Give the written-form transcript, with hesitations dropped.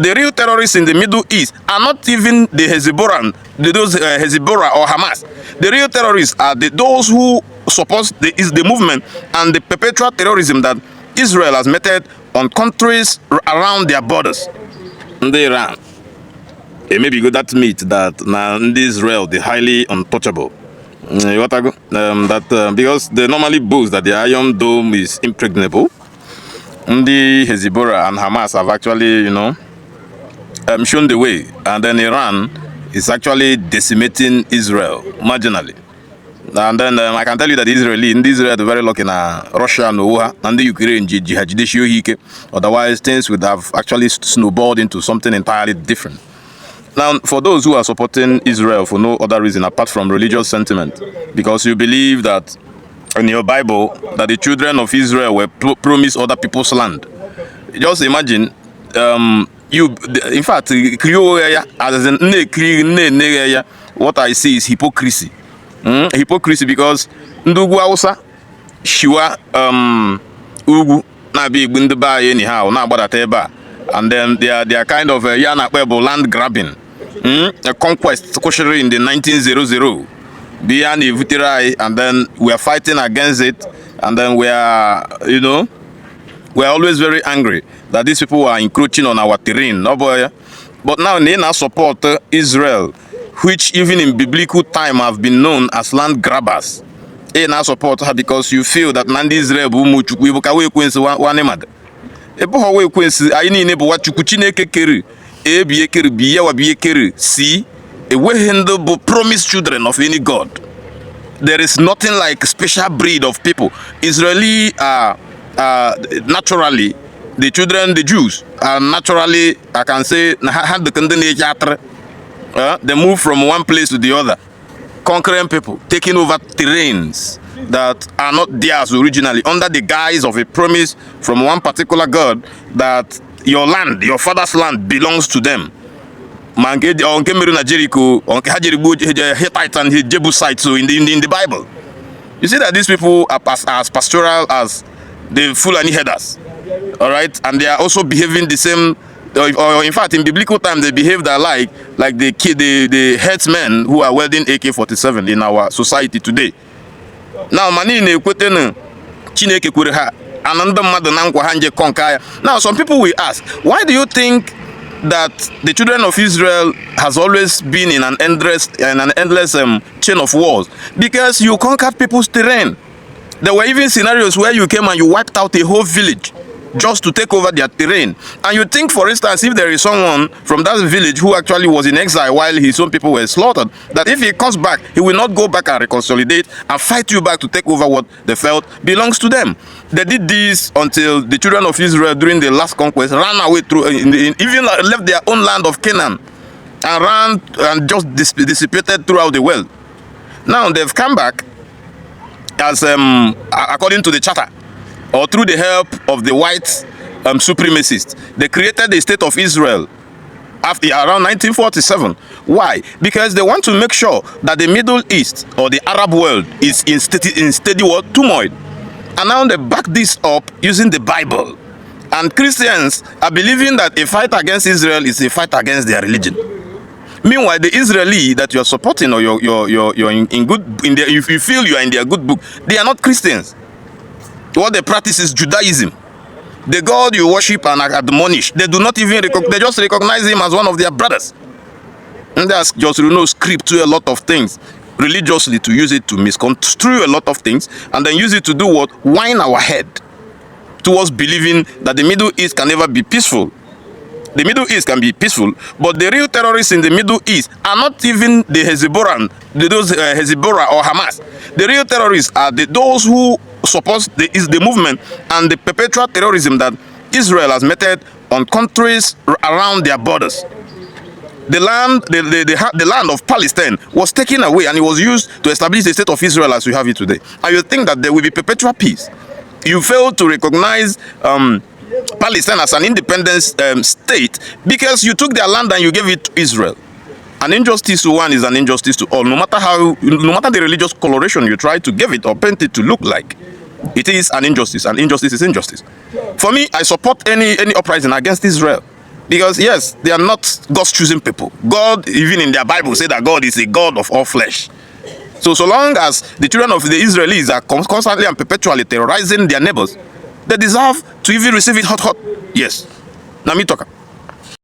The real terrorists in the Middle East are not even the Hezbollah, those Hezbollah or Hamas. The real terrorists are those who support the movement and the perpetual terrorism that Israel has meted on countries around their borders. And they ran. It may be good that meat that now in Israel the highly untouchable. Because they normally boast that the Iron Dome is impregnable. The Hezbollah and Hamas have actually, shown the way, and then Iran is actually decimating Israel marginally. And then I can tell you that in Israel, they're very lucky na Russia and the Ukraine Jihadists. Otherwise, things would have actually snowballed into something entirely different. Now, for those who are supporting Israel for no other reason apart from religious sentiment, because you believe that in your Bible that the children of Israel were promised other people's land, just imagine. In fact, what I see is hypocrisy. Hypocrisy because Ndugu Hausa, Shiwa, Ugu, Nabi Bundaba anyhow, Nabadateba, and then they are kind of land grabbing. A conquest in the 1900. Biani Vutirai, and then we are fighting against it, and then we are always very angry that these people are encroaching on our terrain. No boy. But now they now support Israel, which even in biblical time have been known as land grabbers. They now support her because you feel that Nandi Israel see a promised children of any god. There is nothing like special breed of people. Israeli are naturally the children, the Jews are naturally, I can say, they move from one place to the other, conquering people, taking over terrains that are not theirs originally, under the guise of a promise from one particular god that your land, your father's land, belongs to them. Hittite and Jebusites, so in the Bible. You see that these people are as pastoral as the Fulani herders. Alright? And they are also behaving the same, or in fact in biblical times they behaved like the herdsmen who are wielding AK-47 in our society today. Now now some people will ask, why do you think that the children of Israel has always been in an endless chain of wars? Because you conquered people's terrain. There were even scenarios where you came and you wiped out a whole village just to take over their terrain. And you think, for instance, if there is someone from that village who actually was in exile while his own people were slaughtered, that if he comes back, he will not go back and reconsolidate and fight you back to take over what they felt belongs to them. They did this until the children of Israel during the last conquest ran away through, even left their own land of Canaan and ran and just dissipated throughout the world. Now they've come back as according to the charter, or through the help of the white supremacists. They created the state of Israel after around 1947. Why? Because they want to make sure that the Middle East or the Arab world is in steady turmoil. And now they back this up using the Bible. And Christians are believing that a fight against Israel is a fight against their religion. Meanwhile, the Israeli that you are supporting, or you're in good, if you feel you are in their good book, they are not Christians. What they practice is Judaism. The God you worship and admonish, they do not even they just recognize him as one of their brothers. And that's just script to a lot of things religiously, to use it to misconstrue a lot of things, and then use it to do what? Whine our head towards believing that the Middle East can never be peaceful. The Middle East can be peaceful, but the real terrorists in the Middle East are not even the Hezbollah, those Hezbollah or Hamas. The real terrorists are those who support the movement and the perpetual terrorism that Israel has meted on countries around their borders. The land of Palestine was taken away and it was used to establish the state of Israel as we have it today. And you think that there will be perpetual peace. You fail to recognize Palestine as an independent state because you took their land and you gave it to Israel. An injustice to one is an injustice to all, no matter the religious coloration you try to give it or paint it to look like. It is an injustice, and injustice is injustice. For me, I support any uprising against Israel. Because yes, they are not God's choosing people. God, even in their Bible, say that God is a God of all flesh. So long as the children of the Israelis are constantly and perpetually terrorizing their neighbors, they deserve to even receive it hot. Yes. Now me talk.